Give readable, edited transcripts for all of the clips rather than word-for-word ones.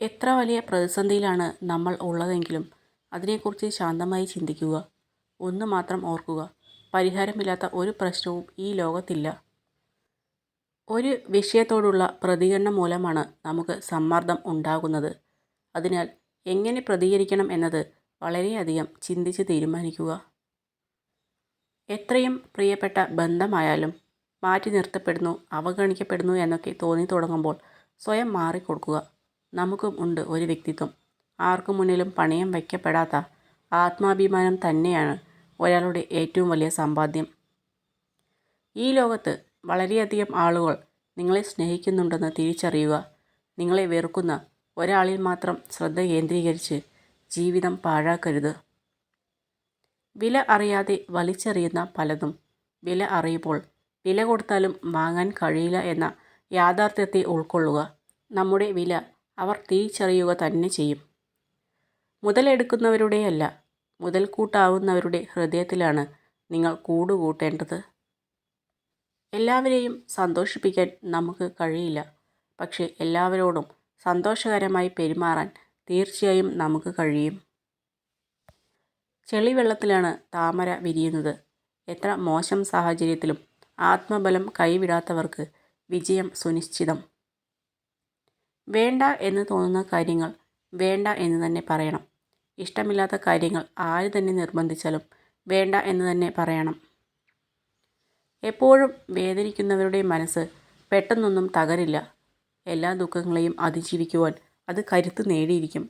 എത്ര വലിയ പ്രതിസന്ധിയിലാണ് നമ്മൾ ഉള്ളതെങ്കിലും അതിനെക്കുറിച്ച് ശാന്തമായി ചിന്തിക്കുക. ഒന്ന് മാത്രം ഓർക്കുക, പരിഹാരമില്ലാത്ത ഒരു പ്രശ്നവും ഈ ലോകത്തില്ല. ഒരു വിഷയത്തോടുള്ള പ്രതികരണം മൂലമാണ് നമുക്ക് സമ്മർദ്ദം ഉണ്ടാകുന്നത്. അതിനാൽ എങ്ങനെ പ്രതികരിക്കണം എന്നത് വളരെയധികം ചിന്തിച്ച് തീരുമാനിക്കുക. എത്രയും പ്രിയപ്പെട്ട ബന്ധമായാലും മാറ്റി നിർത്തപ്പെടുന്നു, അവഗണിക്കപ്പെടുന്നു എന്നൊക്കെ തോന്നി തുടങ്ങുമ്പോൾ സ്വയം മാറിക്കൊടുക്കുക. നമുക്കും ഉണ്ട് ഒരു വ്യക്തിത്വം. ആർക്കു മുന്നിലും പണയം വയ്ക്കപ്പെടാത്ത ആത്മാഭിമാനം തന്നെയാണ് ഒരാളുടെ ഏറ്റവും വലിയ സമ്പാദ്യം. ഈ ലോകത്ത് വളരെയധികം ആളുകൾ നിങ്ങളെ സ്നേഹിക്കുന്നുണ്ടെന്ന് തിരിച്ചറിയുക. നിങ്ങളെ വെറുക്കുന്ന ഒരാളിൽ മാത്രം ശ്രദ്ധ കേന്ദ്രീകരിച്ച് ജീവിതം പാഴാക്കരുത്. വില അറിയാതെ വലിച്ചെറിയുന്ന പലതും വില അറിയുമ്പോൾ വില കൊടുത്താലും വാങ്ങാൻ കഴിയില്ല എന്ന യാഥാർത്ഥ്യത്തെ ഉൾക്കൊള്ളുക. നമ്മുടെ വില അവർ തിരിച്ചറിയുക തന്നെ ചെയ്യും. മുതലെടുക്കുന്നവരുടെയല്ല, മുതൽക്കൂട്ടാവുന്നവരുടെ ഹൃദയത്തിലാണ് നിങ്ങൾ കൂടുകൂട്ടേണ്ടത്. എല്ലാവരെയും സന്തോഷിപ്പിക്കാൻ നമുക്ക് കഴിയില്ല, പക്ഷേ എല്ലാവരോടും സന്തോഷകരമായി പെരുമാറാൻ തീർച്ചയായും നമുക്ക് കഴിയും. ചെളിവെള്ളത്തിലാണ് താമര വിരിയുന്നത്. എത്ര മോശം സാഹചര്യത്തിലും ആത്മബലം കൈവിടാത്തവർക്ക് വിജയം സുനിശ്ചിതം. വേണ്ട എന്ന് തോന്നുന്ന കാര്യങ്ങൾ വേണ്ട എന്ന് തന്നെ പറയണം. ഇഷ്ടമില്ലാത്ത കാര്യങ്ങൾ ആര് തന്നെ നിർബന്ധിച്ചാലും വേണ്ട എന്ന് തന്നെ പറയണം. എപ്പോഴും വേദനിക്കുന്നവരുടെ മനസ്സ് പെട്ടെന്നൊന്നും തകരില്ല. എല്ലാ ദുഃഖങ്ങളെയും അതിജീവിക്കുവാൻ അത് കരുത്ത് നേടിയിരിക്കും.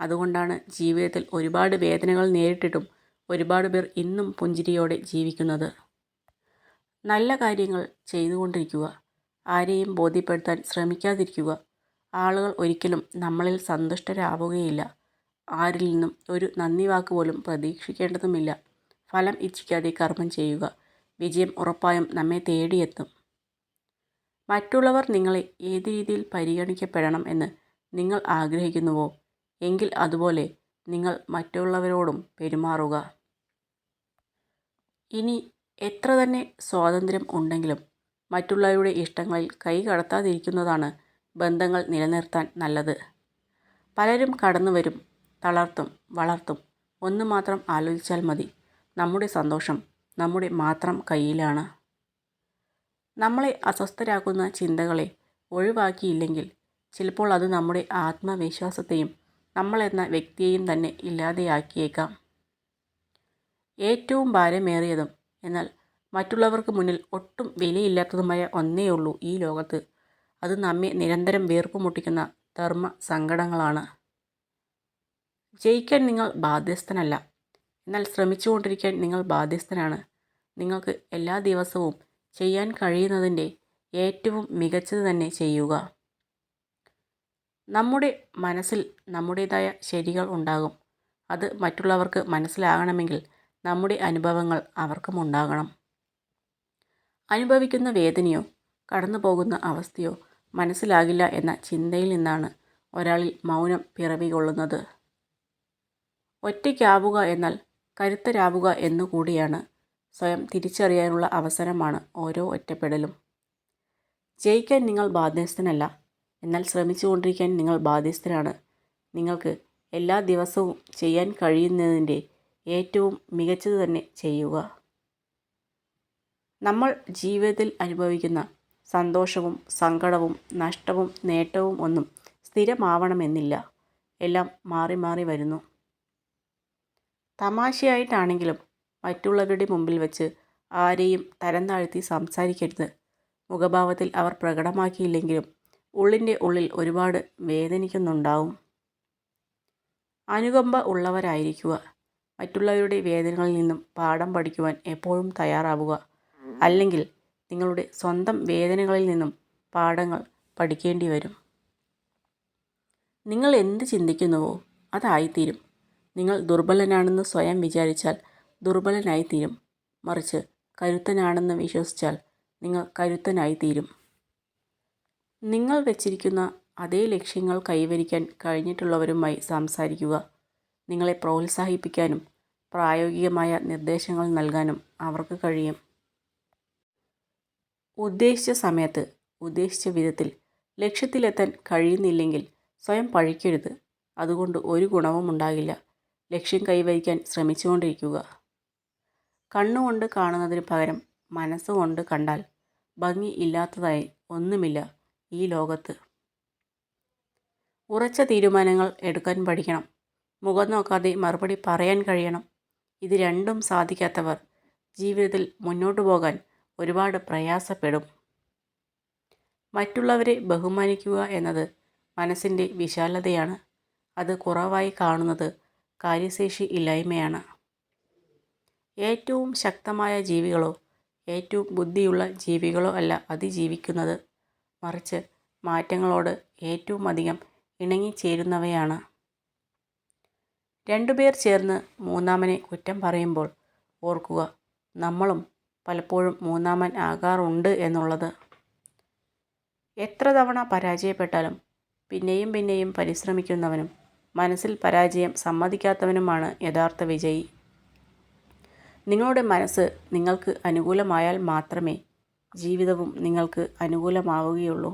അതുകൊണ്ടാണ് ജീവിതത്തിൽ ഒരുപാട് വേദനകൾ നേരിട്ടിട്ടും ഒരുപാട് പേർ ഇന്നും പുഞ്ചിരിയോടെ ജീവിക്കുന്നത്. നല്ല കാര്യങ്ങൾ ചെയ്തുകൊണ്ടിരിക്കുക. ആരെയും ബോധ്യപ്പെടുത്താൻ ശ്രമിക്കാതിരിക്കുക. ആളുകൾ ഒരിക്കലും നമ്മളിൽ സന്തുഷ്ടരാവുകയില്ല. ആരിൽ നിന്നും ഒരു നന്ദി വാക്ക് പോലും പ്രതീക്ഷിക്കേണ്ടതുമില്ല. ഫലം ഇച്ഛിക്കാതെ കർമ്മം ചെയ്യുക. വിജയം ഉറപ്പായും നമ്മെ തേടിയെത്തും. മറ്റുള്ളവർ നിങ്ങളെ ഏത് രീതിയിൽ പരിഗണിക്കപ്പെടണം എന്ന് നിങ്ങൾ ആഗ്രഹിക്കുന്നുവോ എങ്കിൽ അതുപോലെ നിങ്ങൾ മറ്റുള്ളവരോടും പെരുമാറുക. ഇനി എത്ര തന്നെ സ്വാതന്ത്ര്യം ഉണ്ടെങ്കിലും മറ്റുള്ളവരുടെ ഇഷ്ടങ്ങളിൽ കൈ കടത്താതിരിക്കുന്നതാണ് ബന്ധങ്ങൾ നിലനിർത്താൻ നല്ലത്. പലരും കടന്നു വരും, തളർത്തും, വളർത്തും. ഒന്ന് മാത്രം ആലോചിച്ചാൽ മതി, നമ്മുടെ സന്തോഷം നമ്മുടെ മാത്രം കയ്യിലാണ്. നമ്മളെ അസ്വസ്ഥരാക്കുന്ന ചിന്തകളെ ഒഴിവാക്കിയില്ലെങ്കിൽ ചിലപ്പോൾ അത് നമ്മുടെ ആത്മവിശ്വാസത്തെയും നമ്മളെന്ന വ്യക്തിയെയും തന്നെ ഇല്ലാതെയാക്കിയേക്കാം. ഏറ്റവും ഭാരമേറിയതും എന്നാൽ മറ്റുള്ളവർക്ക് മുന്നിൽ ഒട്ടും വിലയില്ലാത്തതുമായ ഒന്നേയുള്ളൂ ഈ ലോകത്ത്. അത് നമ്മെ നിരന്തരം വീർപ്പുമുട്ടിക്കുന്ന ധർമ്മ സങ്കടങ്ങളാണ്. ജയിക്കാൻ നിങ്ങൾ ബാധ്യസ്ഥനല്ല, എന്നാൽ ശ്രമിച്ചുകൊണ്ടിരിക്കാൻ നിങ്ങൾ ബാധ്യസ്ഥനാണ്. നിങ്ങൾക്ക് എല്ലാ ദിവസവും ചെയ്യാൻ കഴിയുന്നതിൻ്റെ ഏറ്റവും മികച്ചത് തന്നെ ചെയ്യുക. നമ്മുടെ മനസ്സിൽ നമ്മുടേതായ ശരികൾ ഉണ്ടാകും. അത് മറ്റുള്ളവർക്ക് മനസ്സിലാകണമെങ്കിൽ നമ്മുടെ അനുഭവങ്ങൾ അവർക്കും ഉണ്ടാകണം. അനുഭവിക്കുന്ന വേദനയോ കടന്നു പോകുന്ന അവസ്ഥയോ മനസ്സിലാകില്ല എന്ന ചിന്തയിൽ നിന്നാണ് ഒരാളിൽ മൗനം പിറവികൊള്ളുന്നത്. ഒറ്റയ്ക്കാവുക എന്നാൽ കരുത്തരാവുക എന്നുകൂടിയാണ്. സ്വയം തിരിച്ചറിയാനുള്ള അവസരമാണ് ഓരോ ഒറ്റപ്പെടലും. ജയിക്കാൻ നിങ്ങൾ ബാധ്യസ്ഥനല്ല, എന്നാൽ ശ്രമിച്ചുകൊണ്ടിരിക്കാൻ നിങ്ങൾ ബാധ്യസ്ഥരാണ്. നിങ്ങൾക്ക് എല്ലാ ദിവസവും ചെയ്യാൻ കഴിയുന്നതിൻ്റെ ഏറ്റവും മികച്ചത് തന്നെ ചെയ്യുക. നമ്മൾ ജീവിതത്തിൽ അനുഭവിക്കുന്ന സന്തോഷവും സങ്കടവും നഷ്ടവും നേട്ടവും ഒന്നും സ്ഥിരമാവണമെന്നില്ല. എല്ലാം മാറി മാറി വരുന്നു. തമാശയായിട്ടാണെങ്കിലും മറ്റുള്ളവരുടെ മുമ്പിൽ വെച്ച് ആരെയും തരം താഴ്ത്തി സംസാരിക്കരുത്. മുഖഭാവത്തിൽ അവർ പ്രകടമാക്കിയില്ലെങ്കിലും ഉള്ളിൻ്റെ ഉള്ളിൽ ഒരുപാട് വേദനിക്കുന്നുണ്ടാവും. അനുകമ്പ ഉള്ളവരായിരിക്കുക. മറ്റുള്ളവരുടെ വേദനകളിൽ നിന്നും പാഠം പഠിക്കുവാൻ എപ്പോഴും തയ്യാറാവുക. അല്ലെങ്കിൽ നിങ്ങളുടെ സ്വന്തം വേദനകളിൽ നിന്നും പാഠങ്ങൾ പഠിക്കേണ്ടി വരും. നിങ്ങൾ എന്ത് ചിന്തിക്കുന്നുവോ അതായിത്തീരും. നിങ്ങൾ ദുർബലനാണെന്ന് സ്വയം വിചാരിച്ചാൽ ദുർബലനായിത്തീരും. മറിച്ച് കരുത്തനാണെന്ന് വിശ്വസിച്ചാൽ നിങ്ങൾ കരുത്തനായിത്തീരും. നിങ്ങൾ വെച്ചിരിക്കുന്ന അതേ ലക്ഷ്യങ്ങൾ കൈവരിക്കാൻ കഴിഞ്ഞിട്ടുള്ളവരുമായി സംസാരിക്കുക. നിങ്ങളെ പ്രോത്സാഹിപ്പിക്കാനും പ്രായോഗികമായ നിർദ്ദേശങ്ങൾ നൽകാനും അവർക്ക് കഴിയും. ഉദ്ദേശിച്ച സമയത്ത് ഉദ്ദേശിച്ച വിധത്തിൽ ലക്ഷ്യത്തിലെത്താൻ കഴിയുന്നില്ലെങ്കിൽ സ്വയം പഴിക്കരുത്. അതുകൊണ്ട് ഒരു ഗുണവും ഉണ്ടാകില്ല. ലക്ഷ്യം കൈവരിക്കാൻ ശ്രമിച്ചുകൊണ്ടിരിക്കുക. കണ്ണുകൊണ്ട് കാണുന്നതിന് പകരം മനസ്സുകൊണ്ട് കണ്ടാൽ ഭംഗി ഇല്ലാത്തതായി ഒന്നുമില്ല ഈ ലോകത്ത്. ഉറച്ച തീരുമാനങ്ങൾ എടുക്കാൻ പഠിക്കണം. മുഖം നോക്കാതെ മറുപടി പറയാൻ കഴിയണം. ഇത് രണ്ടും സാധിക്കാത്തവർ ജീവിതത്തിൽ മുന്നോട്ടു പോകാൻ ഒരുപാട് പ്രയാസപ്പെടും. മറ്റുള്ളവരെ ബഹുമാനിക്കുക എന്നത് മനസ്സിൻ്റെ വിശാലതയാണ്. അത് കുറവായി കാണുന്നത് കാര്യശേഷി ഇല്ലായ്മയാണ്. ഏറ്റവും ശക്തമായ ജീവികളോ ഏറ്റവും ബുദ്ധിയുള്ള ജീവികളോ അല്ല അതിജീവിക്കുന്നത്. മറിച്ച് മാറ്റങ്ങളോട് ഏറ്റവും അധികം ഇണങ്ങിച്ചേരുന്നവയാണ്. രണ്ടുപേർ ചേർന്ന് മൂന്നാമനെ കുറ്റം പറയുമ്പോൾ ഓർക്കുക, നമ്മളും പലപ്പോഴും മൂന്നാമൻ ആകാറുണ്ട് എന്നുള്ളത്. എത്ര തവണ പരാജയപ്പെട്ടാലും പിന്നെയും പിന്നെയും പരിശ്രമിക്കുന്നവനും മനസ്സിൽ പരാജയം സമ്മതിക്കാത്തവനുമാണ് യഥാർത്ഥ വിജയി. നിങ്ങളുടെ മനസ്സ് നിങ്ങൾക്ക് അനുകൂലമായാൽ മാത്രമേ ജീവിതവും നിങ്ങൾക്ക് അനുകൂലമാവുകയുള്ളൂ.